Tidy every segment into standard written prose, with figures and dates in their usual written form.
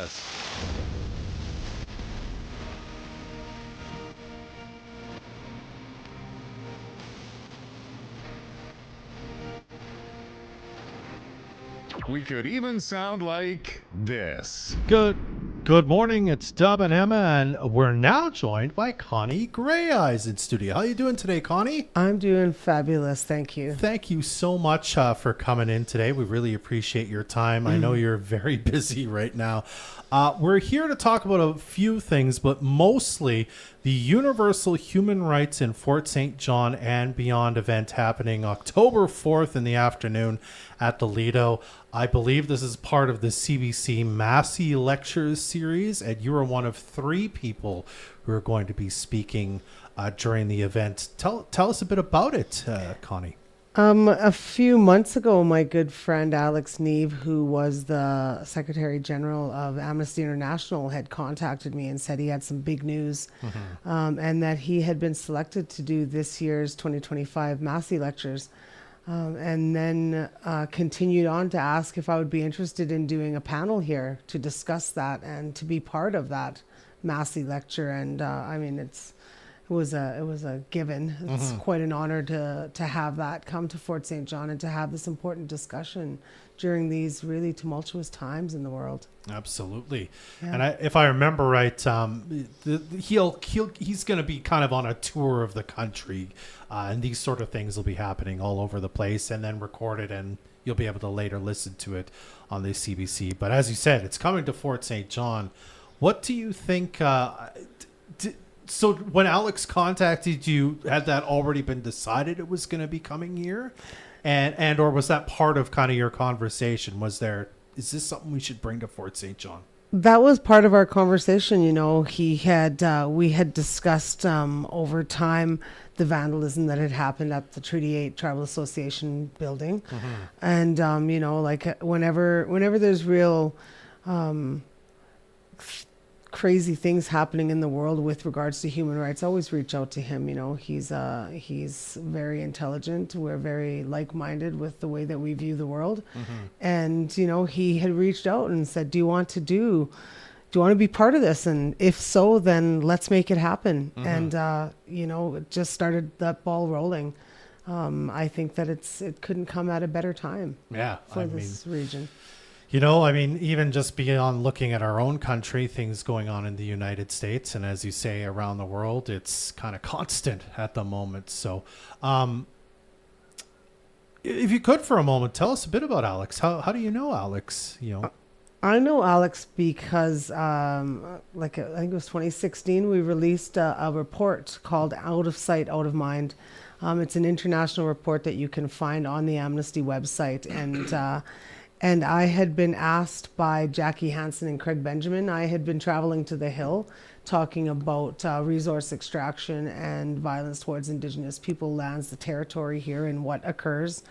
this. We could even sound like this. Good morning. It's Dub and Emma, and we're now joined by Connie Greyeyes in studio. How are you doing today, Connie? I'm doing fabulous, thank you. Thank you so much for coming in today. We really appreciate your time. I know you're very busy right now. We're here to talk about a few things, but mostly the Universal Human Rights in Fort St. John and Beyond event happening October 4th in the afternoon at the Lido. I believe this is part of the CBC Massey Lectures series, and you are one of 3 people who are going to be speaking during the event. Tell us a bit about it, Connie. A few months ago, my good friend Alex Neve, who was the Secretary General of Amnesty International, had contacted me and said he had some big news, and that he had been selected to do this year's 2025 Massey Lectures. And then continued on to ask if I would be interested in doing a panel here to discuss that and to be part of that Massey lecture. And I mean, it was a given. It's quite an honor to have that come to Fort St. John and to have this important discussion during these really tumultuous times in the world. Absolutely. Yeah. And if I remember right, he's going to be kind of on a tour of the country, and these sort of things will be happening all over the place and then recorded, and you'll be able to later listen to it on the CBC. But as you said, it's coming to Fort St. John. What do you think? So when Alex contacted you, had that already been decided it was going to be coming here? And or was that part of kind of your conversation? Is this something we should bring to Fort St. John? That was part of our conversation. You know, we had discussed over time the vandalism that had happened at the Treaty 8 Tribal Association building. And, you know, like whenever there's real crazy things happening in the world with regards to human rights, always reach out to him. You know, he's very intelligent. We're very like-minded with the way that we view the world. And, you know, he had reached out and said, do you want to be part of this? And if so, then let's make it happen. And, you know, it just started that ball rolling. I think that it couldn't come at a better time for this region. You know, I mean, even just beyond looking at our own country, things going on in the United States, and as you say, around the world, it's kind of constant at the moment. So if you could for a moment, tell us a bit about Alex. How do you know Alex? You know, I know Alex because, I think it was 2016, we released a report called Out of Sight, Out of Mind. It's an international report that you can find on the Amnesty website. And I had been asked by Jackie Hansen and Craig Benjamin. I had been traveling to the Hill talking about resource extraction and violence towards Indigenous people, lands, the territory here, and what occurs,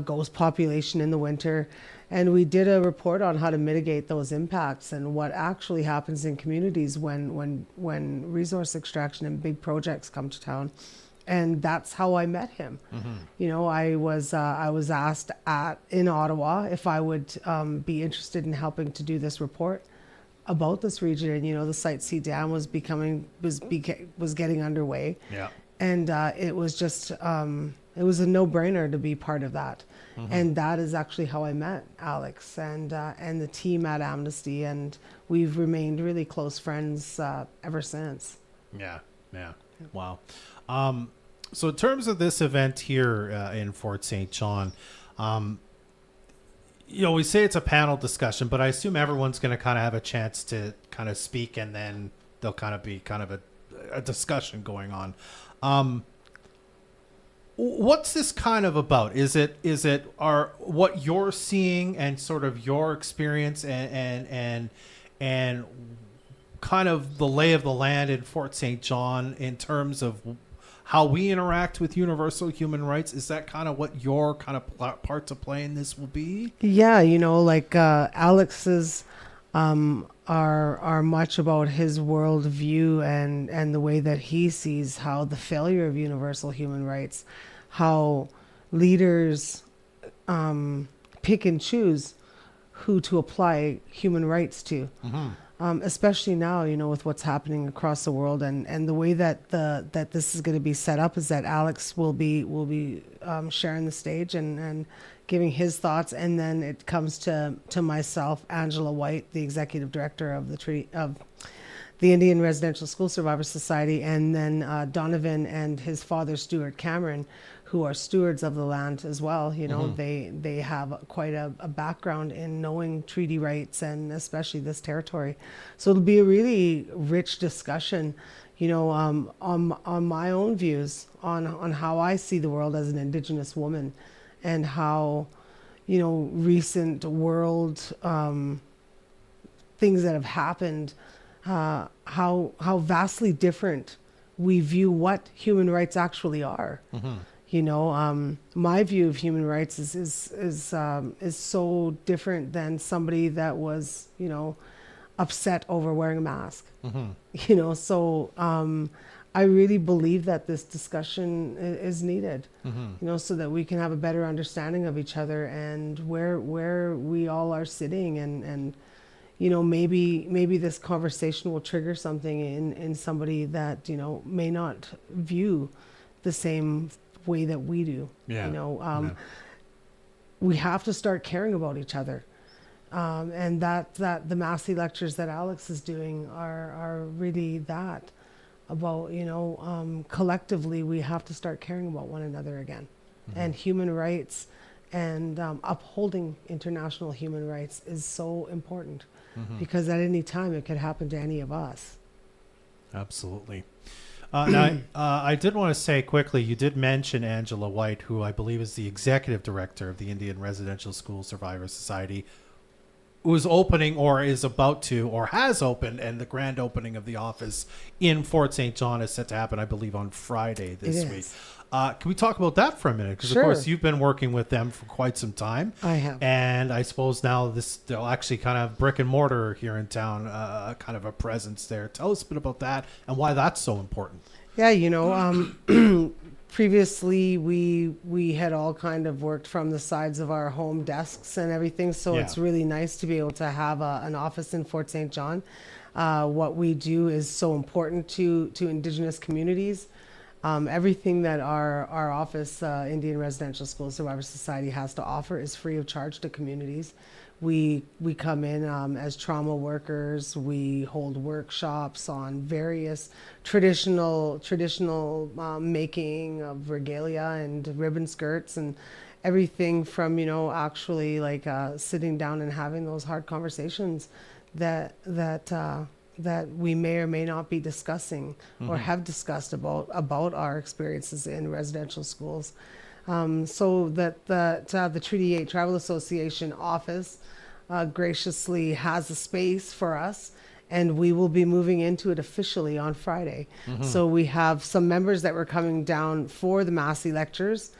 ghost population in the winter. And we did a report on how to mitigate those impacts and what actually happens in communities when resource extraction and big projects come to town. And that's how I met him. You know, I was asked in Ottawa if I would be interested in helping to do this report about this region. And you know, the Site C Dam was getting underway. Yeah. And it was just it was a no-brainer to be part of that. And that is actually how I met Alex and the team at Amnesty, and we've remained really close friends ever since. Yeah. Wow. So in terms of this event here in Fort St. John, you know, we say it's a panel discussion, but I assume everyone's going to kind of have a chance to kind of speak, and then there'll kind of be kind of a discussion going on. What's this kind of about? Is it what you're seeing and sort of your experience and kind of the lay of the land in Fort St. John in terms of how we interact with universal human rights? Is that kind of what your kind of part to play in this will be? Yeah, you know, like Alex's are much about his worldview and the way that he sees how the failure of universal human rights, how leaders pick and choose who to apply human rights to. Especially now, with what's happening across the world, and the way that this is going to be set up is that Alex will be sharing the stage and giving his thoughts, and then it comes to myself, Angela White, the executive director of the Indian Residential School Survivors Society, and then Donovan and his father, Stuart Cameron, who are stewards of the land as well. They have quite a background in knowing treaty rights, and especially this territory. So it'll be a really rich discussion, on my own views on how I see the world as an Indigenous woman, and how, recent world things that have happened, how vastly different we view what human rights actually are. My view of human rights is so different than somebody that was, upset over wearing a mask. So I really believe that this discussion is needed, so that we can have a better understanding of each other and where we all are sitting, and maybe this conversation will trigger something in somebody that, may not view the same way that we do. We have to start caring about each other, and that the Massey lectures that Alex is doing are really that about, collectively we have to start caring about one another again. And human rights and upholding international human rights is so important, because at any time it could happen to any of us. Absolutely. Now, I did want to say quickly, you did mention Angela White, who I believe is the executive director of the Indian Residential School Survivors Society, who is opening or is about to or has opened, and the grand opening of the office in Fort St. John is set to happen, I believe, on Friday this week. Can we talk about that for a minute? Because, Sure. of course, you've been working with them for quite some time. I have. And I suppose now they'll actually kind of brick and mortar here in town, kind of a presence there. Tell us a bit about that and why that's so important. Yeah, previously we had all kind of worked from the sides of our home desks and everything. So it's really nice to be able to have an office in Fort St. John. What we do is so important to Indigenous communities. Everything that our office, Indian Residential School Survivor Society, has to offer is free of charge to communities. We come in as trauma workers. We hold workshops on various traditional making of regalia and ribbon skirts, and everything from actually like sitting down and having those hard conversations that we may or may not be discussing or have discussed about our experiences in residential schools. So that the Treaty 8 Travel Association office graciously has a space for us, and we will be moving into it officially on Friday. So we have some members that were coming down for the Massey lectures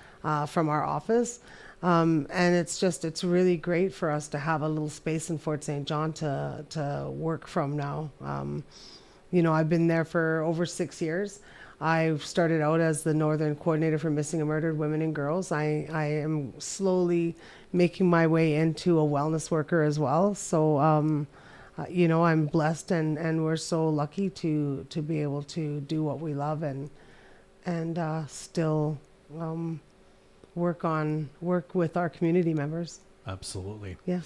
from our office. And it's really great for us to have a little space in Fort St. John to work from now. I've been there for over 6 years. I started out as the Northern Coordinator for Missing and Murdered Women and Girls. I am slowly making my way into a wellness worker as well. So, I'm blessed, and we're so lucky to be able to do what we love and still work with our community members. Absolutely. Yeah.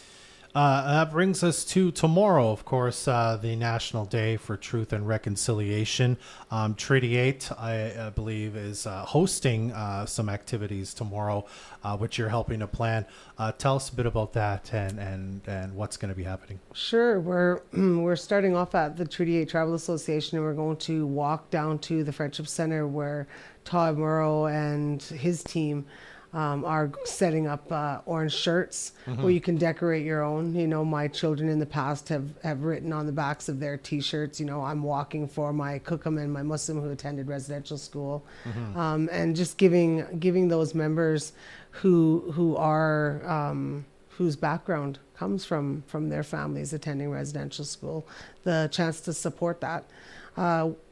That brings us to tomorrow, of course, the National Day for Truth and Reconciliation. Treaty 8, I believe, is hosting some activities tomorrow, which you're helping to plan. Tell us a bit about that and what's going to be happening. Sure. We're starting off at the Treaty 8 Travel Association, and we're going to walk down to the Friendship Center where Todd Murrow and his team are setting up orange shirts where you can decorate your own. My children in the past have written on the backs of their T-shirts, I'm walking for my Kukum and my Muslim who attended residential school, and just giving those members who are whose background comes from their families attending residential school the chance to support that.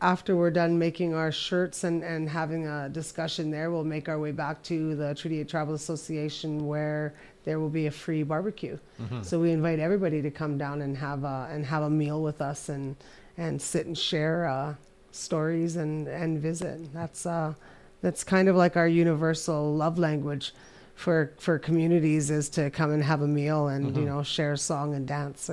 After we're done making our shirts and having a discussion there, we'll make our way back to the Treaty 8 Travel Association where there will be a free barbecue. So we invite everybody to come down and have a meal with us and sit and share stories and visit. That's kind of like our universal love language for communities, is to come and have a meal and share a song and dance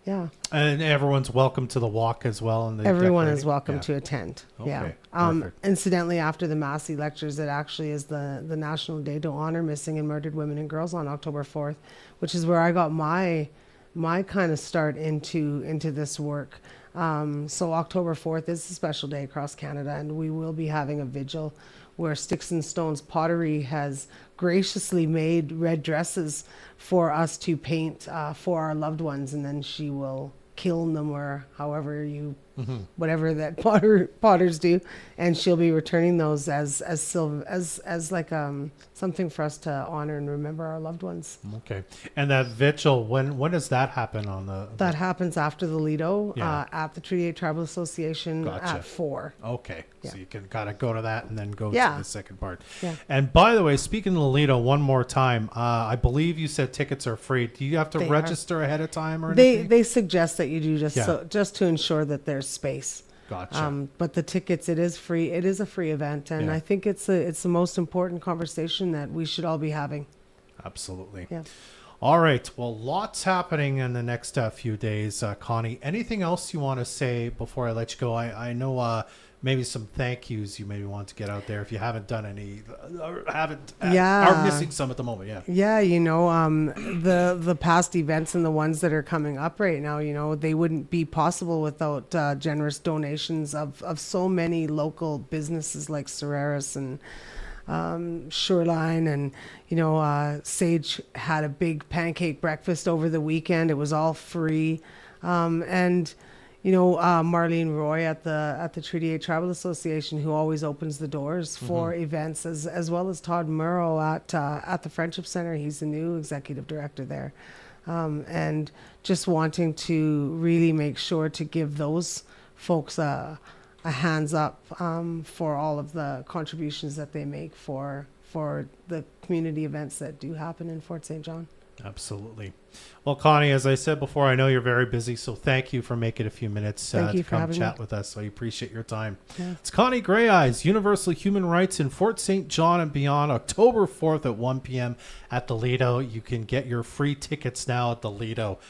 yeah. And everyone's welcome to the walk as well. And Everyone is welcome to attend. Okay, Yeah. perfect. Incidentally, after the Massey lectures, it actually is the National Day to honor missing and murdered women and girls on October 4th, which is where I got my kind of start into this work. So October 4th is a special day across Canada, and we will be having a vigil where Sticks and Stones Pottery has graciously made red dresses for us to paint for our loved ones, and then she will kiln them, or however whatever that potters do, and she'll be returning those as silver, as like something for us to honor and remember our loved ones. Okay. And that vigil, when does that happen on That happens after the Lido at the Treaty 8 Tribal Association Gotcha. at 4. Okay. Yeah. So you can kind of go to that and then go to Yeah. the second part. Yeah. And by the way, speaking of Lido, one more time, I believe you said tickets are free. Do you have to They are. register ahead of time or anything? They suggest that you do just Yeah. just to ensure that there's space. Gotcha. But the tickets, it is free. It is a free event, and Yeah. I think it's the most important conversation that we should all be having. Absolutely. Yeah. All right. Well, lots happening in the next few days, Connie. Anything else you want to say before I let you go? I know maybe some thank yous you maybe want to get out there if you haven't done any, or are missing some at the moment. Yeah. Yeah, the past events and the ones that are coming up right now, they wouldn't be possible without generous donations of so many local businesses like Soraris and Shoreline, and Sage had a big pancake breakfast over the weekend. It was all free, and Marlene Roy at the Treaty 8 Tribal Association, who always opens the doors for events, as well as Todd Murrow at the Friendship Center. He's the new executive director there, and just wanting to really make sure to give those folks a hands up for all of the contributions that they make for the community events that do happen in Fort St. John. Absolutely. Well, Connie, as I said before, I know you're very busy, so thank you for making a few minutes Thank you to for come having chat me. with us. So I appreciate your time. Yeah. It's Connie Greyeyes, Universal Human Rights in Fort St. John and beyond, October 4th at 1 p.m. at the Lido. You can get your free tickets now at thelido.ca.